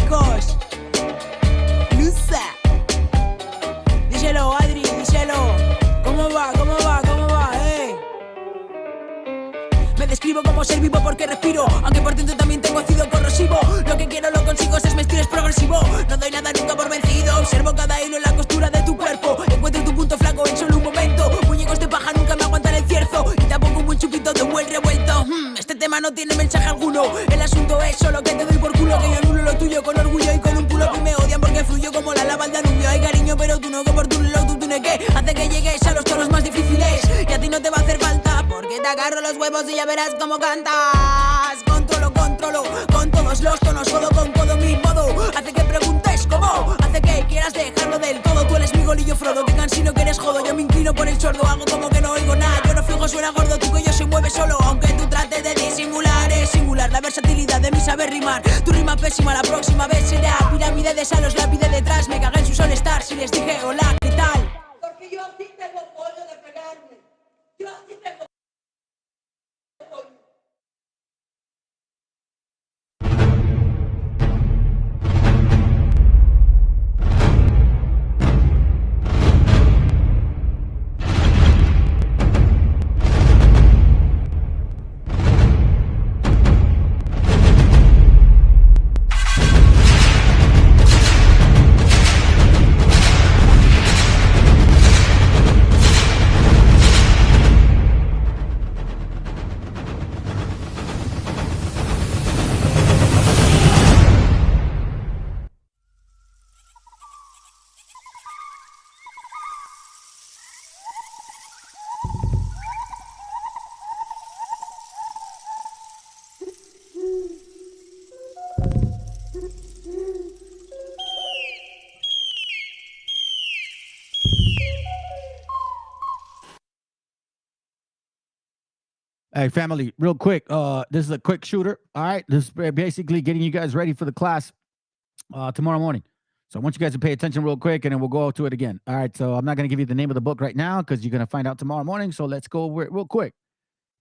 chicos. Luza. Díselo, Adri, díselo. ¿Cómo va? Me describo como ser vivo porque respiro, aunque por dentro también tengo ácido corrosivo. Lo que quiero lo consigo, es mi estilo es progresivo. No doy nada nunca por vencido. Observo cada hilo en la costura de tu cuerpo. Encuentro tu punto flaco en solo un momento. Muñecos de paja nunca me aguantan el cierzo. Y tampoco un buen chupito de un buen revuelto. Este tema no tiene mensaje alguno. El asunto es solo que te doy por culo. Que yo anulo lo tuyo con orgullo y con un pulo. Que me odian porque fluyo como la lava del Danubio. Hay cariño pero tú no, que por tu lo tú tienes que hace que llegues a los tonos más difíciles. Y a ti no te va a hacer falta porque te agarro los huevos y ya verás cómo cantas. Controlo, con todos los tonos, codo con codo, mi modo. Hace que preguntes cómo, hace que quieras dejarlo del todo. Tú eres mi golillo Frodo, que cansino que eres jodo. Yo me inclino por el sordo, hago como que no oigo nada. Yo no fijo, suena gordo, tú que yo se mueve solo. Aunque tú trates de disimular, es singular la versatilidad de mi saber rimar. Tu rima pésima, la próxima vez será pirámide de salos, lápide detrás. Me cagué en su solestar si les dije hola, ¿qué tal? Porque yo sí tengo pollo de pegarme. Yo sí tengo pollo. Hey, family, real quick. This is a quick shooter. All right. This is basically getting you guys ready for the class tomorrow morning. So I want you guys to pay attention real quick and then we'll go to it again. All right. So I'm not going to give you the name of the book right now because you're going to find out tomorrow morning. So let's go over it real quick.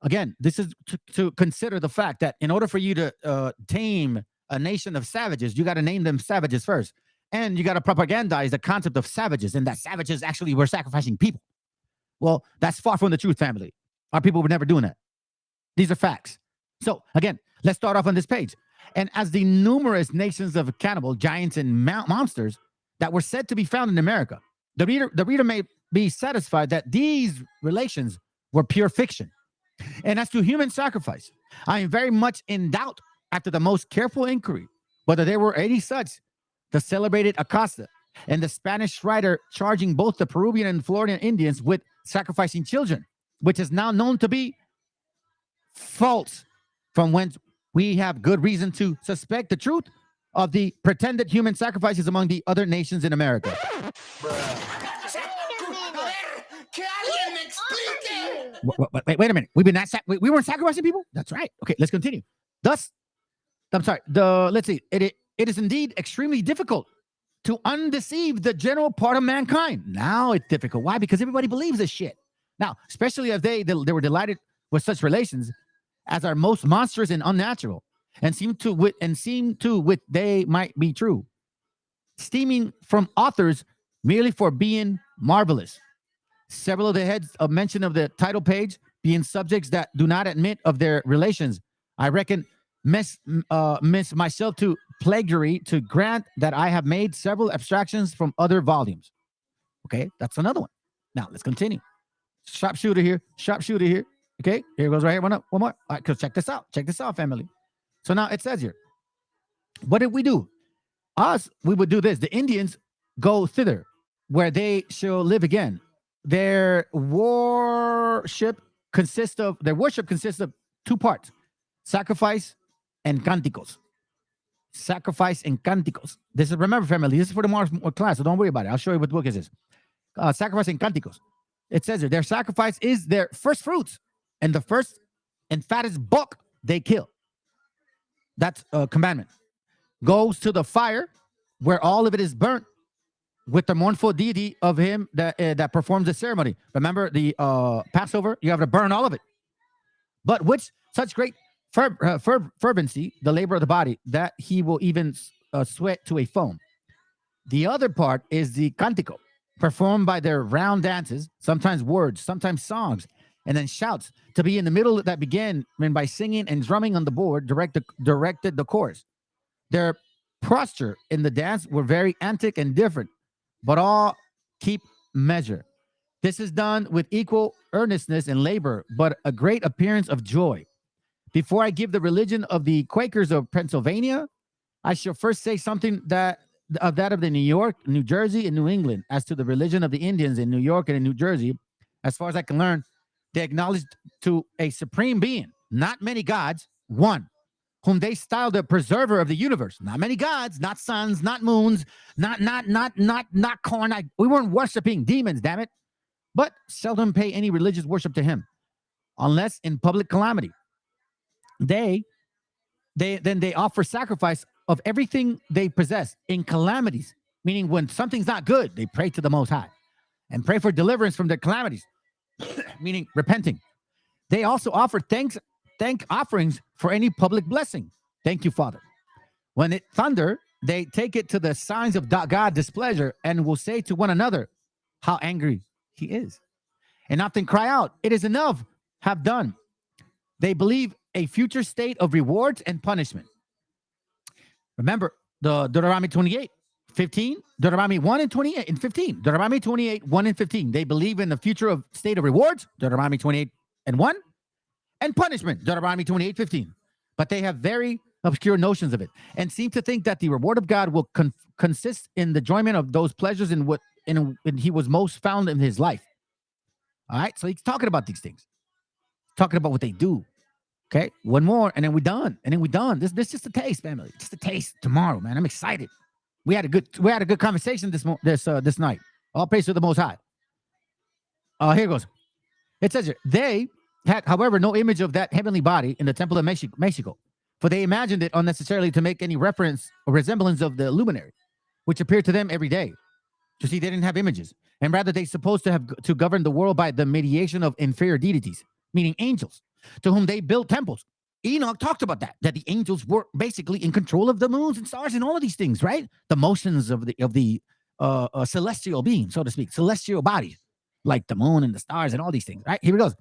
Again, this is to consider the fact that in order for you to tame a nation of savages, you got to name them savages first. And you got to propagandize the concept of savages and that savages actually were sacrificing people. Well, that's far from the truth, family. Our people were never doing that. These are facts. So again, let's start off on this page. And as the numerous nations of cannibal giants and monsters that were said to be found in America, the reader may be satisfied that these relations were pure fiction. And as to human sacrifice, I am very much in doubt after the most careful inquiry whether there were any such. The celebrated Acosta and the Spanish writer charging both the Peruvian and Floridian Indians with sacrificing children, which is now known to be false, from whence we have good reason to suspect the truth of the pretended human sacrifices among the other nations in America. Wait a minute. We weren't sacrificing people? That's right. Okay, let's continue. Thus, I'm sorry. Let's see. It is indeed extremely difficult to undeceive the general part of mankind. Now it's difficult. Why? Because everybody believes this shit. Now, especially if they were delighted with such relations as are most monstrous and unnatural, and seem to they might be true, steaming from authors merely for being marvelous. Several of the heads of mention of the title page being subjects that do not admit of their relations. I reckon miss myself to plagiary to grant that I have made several abstractions from other volumes. Okay, that's another one. Now let's continue. Sharpshooter here. Okay, here goes right here. One more. All right, because check this out. Check this out, family. So now it says here, what did we do? We would do this. The Indians go thither, where they shall live again. Their worship consists of two parts: sacrifice and canticos. Sacrifice and canticos. This is, remember, family, this is for tomorrow's class, so don't worry about it. I'll show you what book is this. Sacrifice and canticos. It says here, their sacrifice is their first fruits and the first and fattest buck they kill. That's a commandment. Goes to the fire where all of it is burnt with the mournful deity of him that performs the ceremony. Remember the Passover? You have to burn all of it. But which such great fervency, the labor of the body, that he will even sweat to a foam. The other part is the cantico, performed by their round dances, sometimes words, sometimes songs, and then shouts to be in the middle that began when by singing and drumming on the board directed the chorus. Their posture in the dance were very antic and different, but all keep measure. This is done with equal earnestness and labor, but a great appearance of joy. Before I give the religion of the Quakers of Pennsylvania, I shall first say something of the New York, New Jersey, and New England. As to the religion of the Indians in New York and in New Jersey, as far as I can learn, they acknowledged to a supreme being, not many gods, one, whom they styled the preserver of the universe. Not many gods, not suns, not moons, not corn. We weren't worshiping demons, damn it. But seldom pay any religious worship to him, unless in public calamity. They offer sacrifice of everything they possess in calamities, meaning when something's not good, they pray to the Most High and pray for deliverance from their calamities, meaning repenting. They also offer thank offerings for any public blessing. Thank you, Father. When it thunder, they take it to the signs of God's displeasure and will say to one another how angry he is, and often cry out, "It is enough, have done." They believe a future state of rewards and punishment. Remember the Deuteronomy 28:15, Deuteronomy 1 and 28 and 15, Deuteronomy 28, 1 and 15. They believe in the future of state of rewards, Deuteronomy 28 and 1, and punishment, Deuteronomy 28:15. But they have very obscure notions of it and seem to think that the reward of God will consist in the enjoyment of those pleasures in what he was most found in his life. All right, so he's talking about these things, talking about what they do. Okay, one more, and then we're done. This is just a taste, family. Just a taste. Tomorrow, man, I'm excited. We had a good conversation this night. All praise to the Most High. Here it goes. It says here, they had, however, no image of that heavenly body in the temple of Mexico, for they imagined it unnecessarily to make any reference or resemblance of the luminary, which appeared to them every day. You see, they didn't have images, and rather they supposed to govern the world by the mediation of inferior deities, meaning angels, to whom they built temples. Enoch talked about that the angels were basically in control of the moons and stars and all of these things, right? The motions of the celestial beings, so to speak, celestial bodies, like the moon and the stars and all these things, right? Here it goes.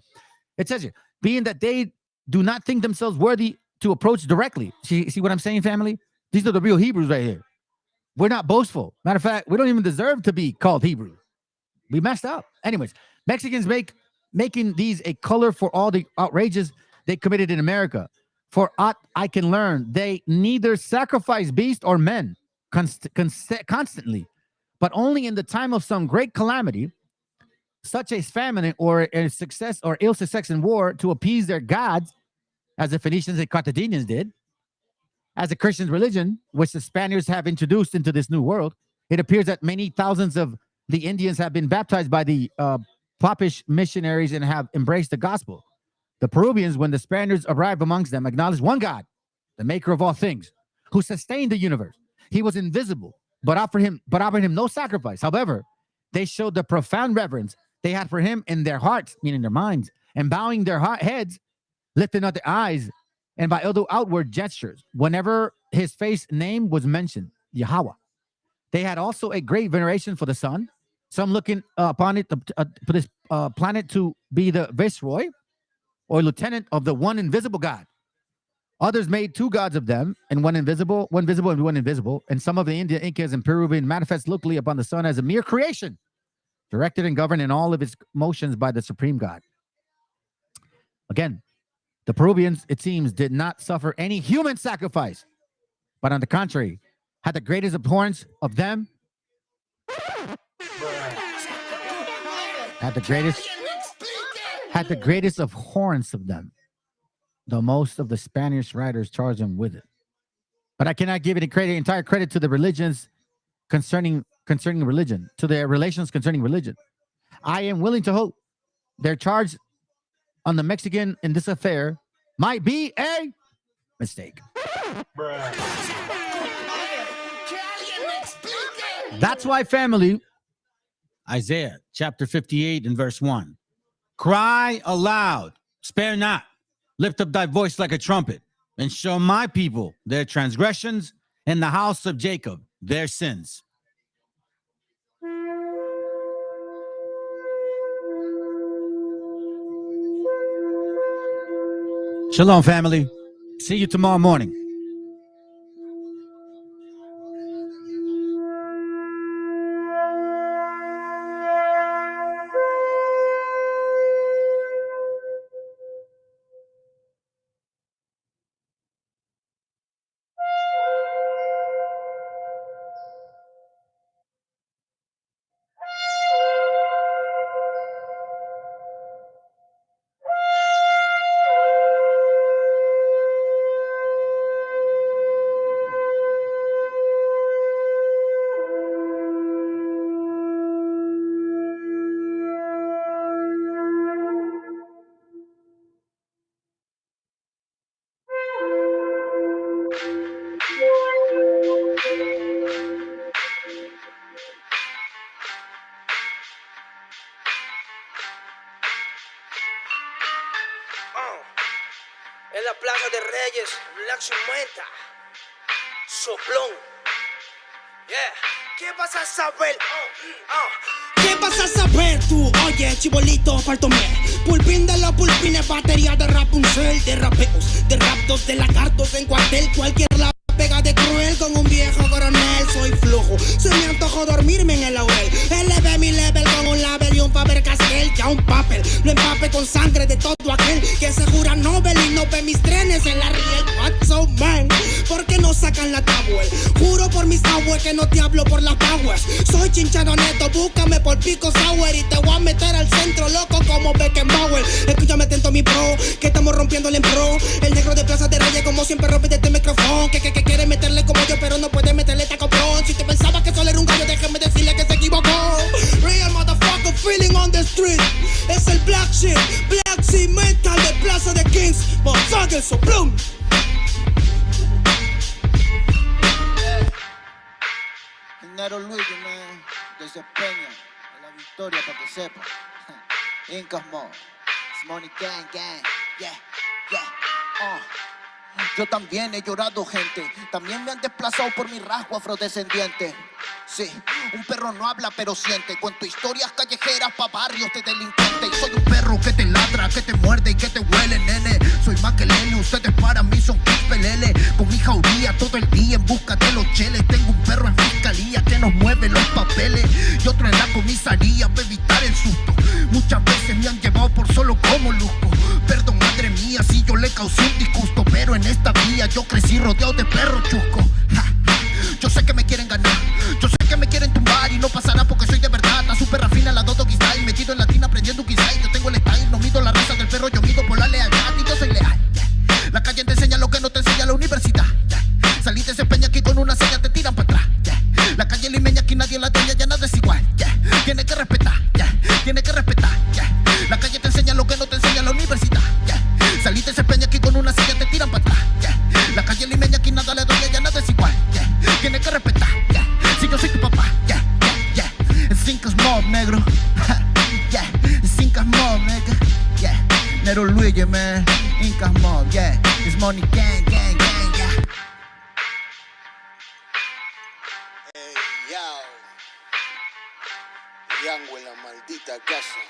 It says here, being that they do not think themselves worthy to approach directly. See what I'm saying, family? These are the real Hebrews right here. We're not boastful. Matter of fact, we don't even deserve to be called Hebrew. We messed up. Anyways, Mexicans making these a color for all the outrages they committed in America. For aught I can learn, they neither sacrifice beast or men constantly, but only in the time of some great calamity, such as famine or a success or ill success in war, to appease their gods, as the Phoenicians and Carthaginians did. As a Christian religion, which the Spaniards have introduced into this new world, it appears that many thousands of the Indians have been baptized by the Popish missionaries and have embraced the gospel. The Peruvians, when the Spaniards arrived amongst them, acknowledged one God, the maker of all things, who sustained the universe. He was invisible, but offered him no sacrifice. However, they showed the profound reverence they had for him in their hearts, meaning their minds, and bowing their heads, lifting up their eyes, and by other outward gestures, whenever his face name was mentioned, Yahweh. They had also a great veneration for the sun, some looking upon it for this planet to be the viceroy or lieutenant of the one invisible God. Others made two gods of them, and one visible and one invisible. And some of the Indian Incas and Peruvian manifest locally upon the sun as a mere creation, directed and governed in all of its motions by the supreme God. Again, the Peruvians, it seems, did not suffer any human sacrifice, but on the contrary, had the greatest abhorrence of them. Had the greatest abhorrence of them. Though most of the Spanish writers charge them with it. But I cannot give it entire credit to the religions concerning religion, to their relations concerning religion. I am willing to hope their charge on the Mexican in this affair might be a mistake. That's why, family, Isaiah chapter 58 and verse 1. Cry aloud, spare not, lift up thy voice like a trumpet, and show my people their transgressions and the house of Jacob their sins. Shalom, family. See you tomorrow morning. En la Plaza de Reyes, Black Sumenta, Soplón. Yeah. ¿Qué vas a saber? ¿Qué vas a saber tú? Oye, chibolito, faltóme. Pulpín de los pulpines, batería de Rapunzel, de rapeos, de raptos, de lagartos en cuartel, cualquier la pega de cruel con un viejo coronel. Soy flujo, se me antojó dormirme en el laurel. Elevé mi level con un label y un Faber Castell. Ya un papel, lo empape con sangre de todo aquel que se jura Nobel y no ve mis trenes en la riel. What's so man? ¿Por qué no sacan la tablet? Juro por mis abuelos que no te hablo por las powers. Soy chinchado neto, búscame por pico sour y te voy a meter al centro loco como Beckenbauer. Escúchame atento mi pro, que estamos rompiéndole en pro. El negro de Plaza de Reyes como siempre rompe de este micrófono. Que quiere meterle como yo pero no puede meterle taco pro. Si te pensaba que solo era un gallo, déjame decirle que se equivocó. Real motherfucker feeling on the street. Es el black shit, black sea mental de Plaza de Kings. Motherfucker Soplón. Nero Luigi, man, desempeño a la victoria para que sepa. Incas Mo, it's money gang, gang, yeah, yeah, Yo también he llorado, gente. También me han desplazado por mi rasgo afrodescendiente. Sí, un perro no habla pero siente. Cuento historias callejeras pa' barrios de delincuentes. Soy un perro que te ladra, que te muerde y que te huele, nene. Soy más que Lele, ustedes para mí son pelele. Con mi jauría todo el día en busca de los cheles. Tengo un perro en fiscalía que nos mueve los papeles y otro en la comisaría para evitar el susto. Muchas veces me han llevado por solo como luzco. Perdón, madre mía, si yo le causé un disgusto, pero en esta vía yo crecí rodeado de perros chuscos. Yo sé que me quieren ganar, yo sé que me quieren tumbar y no pasará porque soy de verdad. La super rafina, la Dodo Style, metido en latina aprendiendo un quizá. Yo tengo el style, no mido la raza del perro, yo mido por la lealtad y yo soy leal. Yeah. La calle te enseña lo que no te enseña la universidad. Yeah. Saliste ese peña aquí con una seña, te tiran para atrás. Yeah. La calle limeña aquí nadie la tenía, ya nada es igual. Yeah. Tiene que respetar, yeah. Tiene que respetar. Yeah. La calle te enseña lo que no te enseña la universidad. Yeah. Saliste ese peña aquí con una seña, te tiran para atrás. Yeah. La calle limeña aquí nada le doy, ya nada es igual. Yeah. Tiene que respetar, yeah. Si yo soy tu papá, yeah, yeah, yeah. Cinco mob, negro. Yeah, cinco mob, nigga. Yeah, Nero Luigi, man. Incas mob, yeah. It's money gang, gang, gang, yeah. Hey, yo. Yango en la maldita casa.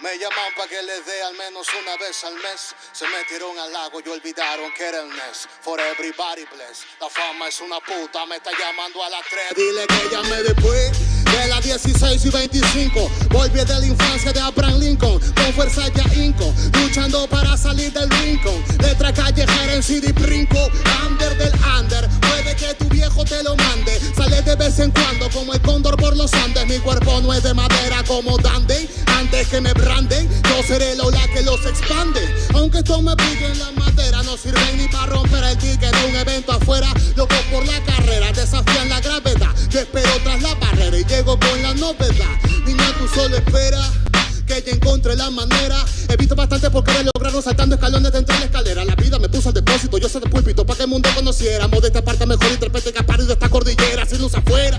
Me llaman pa' que les dé al menos una vez al mes. Se metieron al lago y olvidaron que era el mes. For everybody bless. La fama es una puta, me está llamando a las 3. Dile que llame después de las 16 y 25. Volví de la infancia de Abraham Lincoln. Con fuerza ya inco, luchando para salir del rincón. Letra callejera en CD Brinco. Under del under, puede que tu viejo te lo mande. Sale de vez en cuando como el cóndor por los Andes. Mi cuerpo no es de madera como Dandy. Antes que me branden, yo seré la ola que los expande. Aunque esto me pique en la madera, no sirven ni para romper el ticket de un evento afuera. Loco por la carrera, desafían la gravedad. Yo espero tras la barrera y llego con la novedad. Niña, tú solo espera que ya encontré la manera. He visto bastante porque me lograron saltando escalones dentro de la escalera. La vida me puso al depósito, yo soy de púlpito para que el mundo conociéramos de esta parte mejor interprete que ha parido esta cordillera sin luz afuera.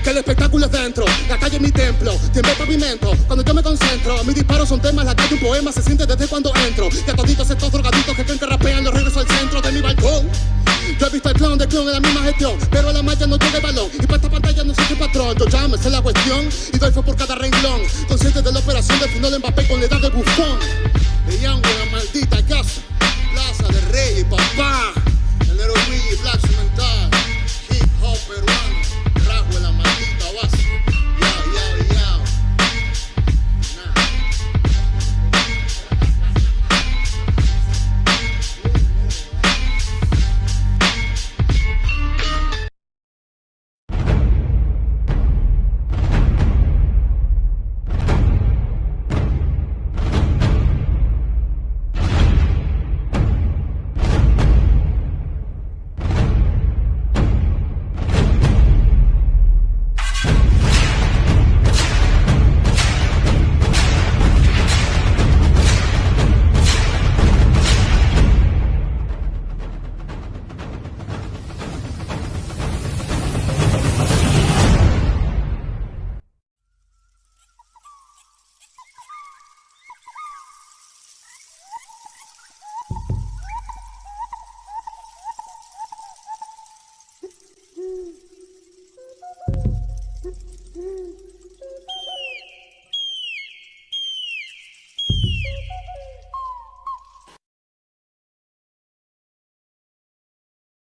que el espectáculo es dentro. La calle es mi templo, tiembla el pavimento. Cuando yo me concentro, mis disparos son temas. La calle un poema, se siente desde cuando entro. Y a toditos estos drogaditos que creen que rapean, los regreso al centro de mi balcón. Yo he visto el clon del clon en la misma gestión, pero a la malla no llega el balón. Y para esta pantalla no soy su patrón. Yo ya me sé la cuestión y doy fe por cada renglón. Consciente de la operación del final de Mbappé con la edad de bufón.